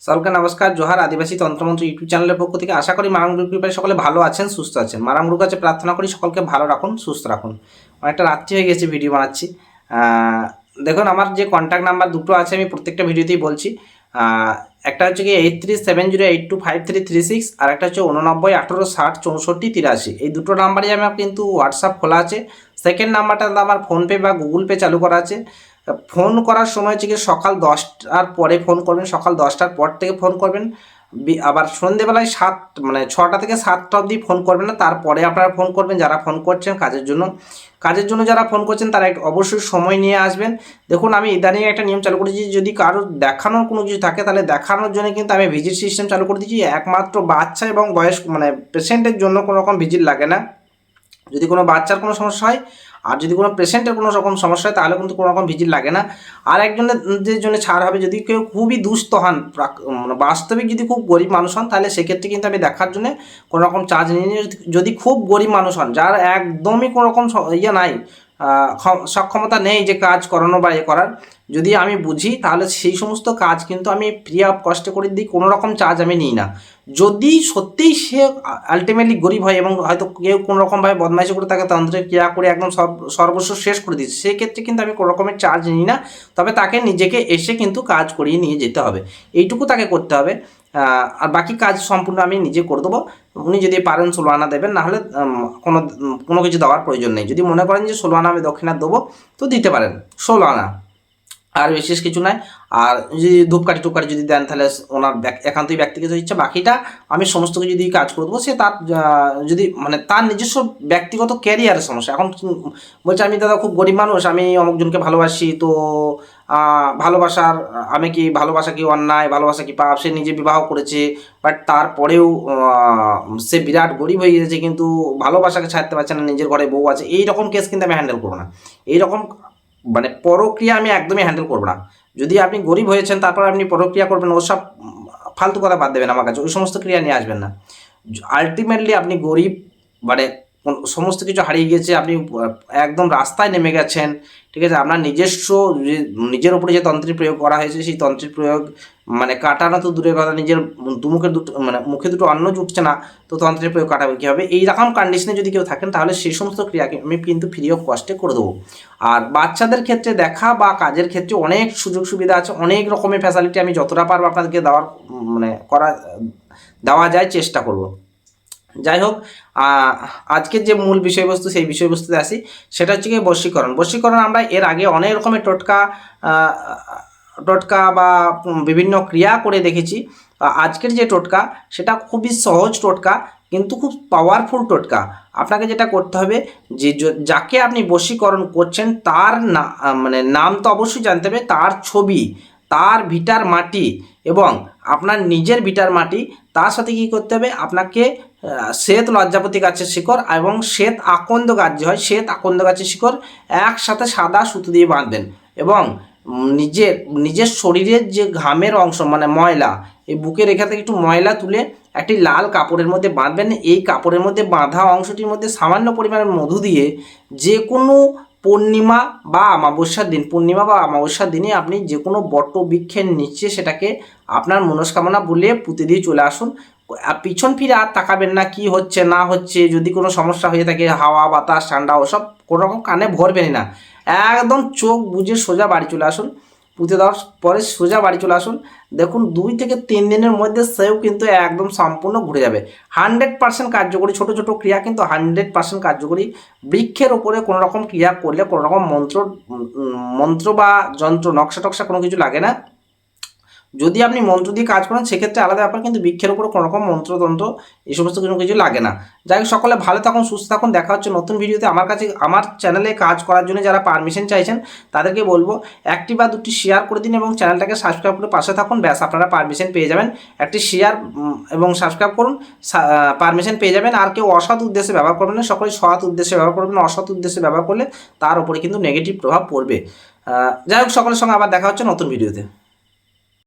সকলকে নমস্কার। জোহার আদিবাসী তন্ত্রমন্ত্র ইউটিউব চ্যানেলের পক্ষ থেকে আশা করি মারাং গ্রুপ কৃপায় সকলে ভালো আছেন, সুস্থ আছেন। মারাং গ্রুপ কাছে প্রার্থনা করি সকলকে ভালো রাখুন, সুস্থ রাখুন। অনেকটা রাত্রি হয়ে গেছে ভিডিও বানাচ্ছি। দেখুন, আমার যে কন্ট্যাক্ট নাম্বার দুটো আছে আমি প্রত্যেকটা ভিডিওতেই বলছি। একটা হচ্ছে কি 8370825336, আর একটা হচ্ছে 8918606483। এই দুটো নাম্বারই আমার কিন্তু হোয়াটসঅ্যাপ খোলা আছে। সেকেন্ড নাম্বারটা আমার ফোনপে বা গুগল পে চালু করা আছে। ফোন করার সময় হচ্ছে কি সকাল 10টার পরে ফোন করবেন, সকাল 10টার পর থেকে ফোন করবেন। আবার সন্ধেবেলায় 6টা থেকে 7টা অবধি ফোন করবেন না, তারপরে আপনারা ফোন করবেন যারা ফোন করছেন কাজের জন্য যারা ফোন করছেন তারা অবশ্যই সময় নিয়ে আসবেন। দেখুন, আমি ইদানিং একটা নিয়ম চালু করেছি, যদি কারোর দেখানোর কোনো কিছু থাকে তাহলে দেখানোর জন্য কিন্তু আমি ভিজিট সিস্টেম চালু করে দিয়েছি। একমাত্র বাচ্চা এবং বয়স্ক পেশেন্টের জন্য কোনো রকম ভিজিট লাগে না। যদি কোনো বাচ্চার কোনো সমস্যা হয় আর যদি কোনো পেশেন্টের কোনো রকম সমস্যা হয় তাহলে কিন্তু কোনো রকম ভিজিট লাগে না। আর একজনের জন্য ছাড় হবে যদি কেউ খুবই দুস্থ হন, বাস্তবিক যদি খুব গরিব মানুষ হন, তাহলে সেক্ষেত্রে কিন্তু আমি দেখার জন্য কোনো রকম চার্জ নিই। যদি খুব গরিব মানুষ হন, যার একদমই কোনো রকম নাই, সক্ষমতা নেই যে কাজ করানো বা করার, যদি আমি বুঝি তাহলে সেই সমস্ত কাজ কিন্তু আমি ফ্রি অফ কস্টে করে দিই, কোনো রকম চার্জ আমি নিই না। যদি সত্যিই সে আলটিমেটলি গরিব হয় এবং হয়তো কেউ কোনো রকমভাবে বদমাইশি করে তাকে তন্ত্রের ক্রিয়া করে একদম সর্বস্ব শেষ করে দিচ্ছে, সেক্ষেত্রে কিন্তু আমি কোনো রকমের চার্জ নিই না। তবে তাকে নিজেকে এসে কিন্তু কাজ করিয়ে নিয়ে যেতে হবে, এইটুকু তাকে করতে হবে। আর বাকি কাজ সম্পূর্ণ আমি নিজে করে দেবো। উনি যদি পারেন 16 আনা দেবেন, নাহলে কোনো কিছু দেওয়ার প্রয়োজন নেই। যদি মনে করেন যে 16 আনা আমি দক্ষিণা দেবো তো দিতে পারেন 16 আনা, আর বিশেষ কিছু নাই। আর যদি ধূপকাঠি টুপকাঠি যদি দেন তাহলে ওনার একান্তই ব্যক্তিগত ইচ্ছা, বাকিটা আমি সমস্ত কিছু যদি কাজ করে দেবো। সে তার যদি তার নিজস্ব ব্যক্তিগত ক্যারিয়ারের সমস্যা। এখন বলছে আমি দাদা খুব গরিব মানুষ, আমি অমুকজনকে ভালোবাসি, তো ভালোবাসার আমি কি ভালোবাসা কি অন্যায়, ভালোবাসা কি পাপ, সে নিজে বিবাহ করেছে বাট তারপরেও সে বিরাট গরিব হয়ে গেছে, কিন্তু ভালোবাসাকে ছাড়তে পারছে না, নিজের ঘরে বউ আছে, এই রকম কেস কিন্তু আমি হ্যান্ডেল করবো না। এইরকম পরক্রিয়া আমি একদমই হ্যান্ডেল করবো না। যদি আপনি গরিব হয়েছেন তারপর আপনি পরক্রিয়া করবেন, ওসব ফালতু কথা বাদ দেবেন, আমার কাছে ওই সমস্ত ক্রিয়া নিয়ে আসবেন না। আলটিমেটলি আপনি গরিব, সমস্ত কিছু হারিয়ে গিয়েছে, আপনি একদম রাস্তায় নেমে গেছেন, ঠিক আছে, আপনার নিজের উপরে যে তন্ত্রের প্রয়োগ করা হয়েছে সেই তন্ত্রের প্রয়োগ কাটানো তো দূরের কথা, নিজের মুখে দুটো অন্ন জুটছে না, তো তন্ত্রের প্রয়োগ কাটাবে কী হবে? এইরকম কন্ডিশনে যদি কেউ থাকেন তাহলে সেই সমস্ত ক্রিয়াকে আমি কিন্তু ফ্রি অফ কস্টে করে দেবো। আর বাচ্চাদের ক্ষেত্রে দেখা বা কাজের ক্ষেত্রে অনেক সুযোগ সুবিধা আছে, অনেক রকমের ফ্যাসিলিটি আমি যতটা পারবো আপনাদেরকে দেওয়া যায় চেষ্টা করব। যাই হোক, আজকের যে মূল বিষয়বস্তু সেই বিষয়বস্তুতে আসি, সেটা হচ্ছে কি বশীকরণ। আমরা এর আগে অনেক রকমের টোটকা বা বিভিন্ন ক্রিয়া করে দেখেছি। আজকের যে টোটকা সেটা খুবই সহজ টোটকা, কিন্তু খুব পাওয়ারফুল টোটকা। আপনাকে যেটা করতে হবে যে যাকে আপনি বশীকরণ করছেন তার নাম তো অবশ্যই জানতে হবে, তার ছবি, তার ভিটার মাটি এবং আপনার নিজের ভিটার মাটি, তার সাথে কি করতে হবে, আপনাকে শ্বেত লজ্জাপতি গাছের শিকড় এবং শ্বেত আকন্দ গাছ যে হয় শ্বেত আকন্দ গাছের শিকড় একসাথে সাদা সুতো দিয়ে বাঁধবেন এবং নিজের শরীরের যে ঘামের অংশ ময়লা, এই বুকের রেখা থেকে একটু ময়লা তুলে একটি লাল কাপড়ের মধ্যে বাঁধবেন। এই কাপড়ের মধ্যে বাঁধা অংশটির মধ্যে সামান্য পরিমাণের মধু দিয়ে যে কোনো পূর্ণিমা বা অমাবস্যার দিনে আপনি যে কোনো বটবৃক্ষের নিচে সেটাকে আপনার মনস্কামনা বলে পুঁতে দিয়ে চলে আসুন। পিছন ফিরে আর তাকাবেন না কি হচ্ছে না হচ্ছে। যদি কোনো সমস্যা হয়ে থাকে, হাওয়া বাতাস ঠান্ডা ওসব কোনো রকম কানে ভরবেনই না, একদম চোখ বুজে সোজা বাড়ি চলে আসুন। পুঁতে দেওয়ার পরে সোজা বাড়ি চলে আসুন। দেখুন 2 থেকে 3 দিনের মধ্যে সেও কিন্তু একদম সম্পূর্ণ ঘুরে যাবে। 100% কার্যকরী, ছোটো ছোটো ক্রিয়া কিন্তু 100% কার্যকরী। বৃক্ষের ওপরে কোনো রকম ক্রিয়া করলে কোনো রকম মন্ত্র বা যন্ত্র নকশা টকশা কোনো কিছু লাগে না। যদি আপনি মন্ত্র দিয়ে কাজ করেন সেক্ষেত্রে আলাদা ব্যাপার, কিন্তু বৃক্ষের উপরে কোনো রকম মন্ত্রতন্ত্র এই সমস্ত কিছু লাগে না। যাই হোক, সকলে ভালো থাকুন, সুস্থ থাকুন। দেখা হচ্ছে নতুন ভিডিওতে। আমার চ্যানেলে কাজ করার জন্য যারা পারমিশন চাইছেন তাদেরকে বলবো 1টি বা 2টি শেয়ার করে দিন এবং চ্যানেলটাকে সাবস্ক্রাইব করে পাশে থাকুন, ব্যাস আপনারা পারমিশন পেয়ে যাবেন। একটি শেয়ার এবং সাবস্ক্রাইব করুন, পারমিশন পেয়ে যাবেন। আর কেউ অসৎ উদ্দেশ্যে ব্যবহার করবেন না, সকলে সৎ উদ্দেশ্যে ব্যবহার করবেন। অসৎ উদ্দেশ্যে ব্যবহার করলে তার উপরে কিন্তু নেগেটিভ প্রভাব পড়বে। যাই হোক, সকলের সঙ্গে আবার দেখা হচ্ছে নতুন ভিডিওতে।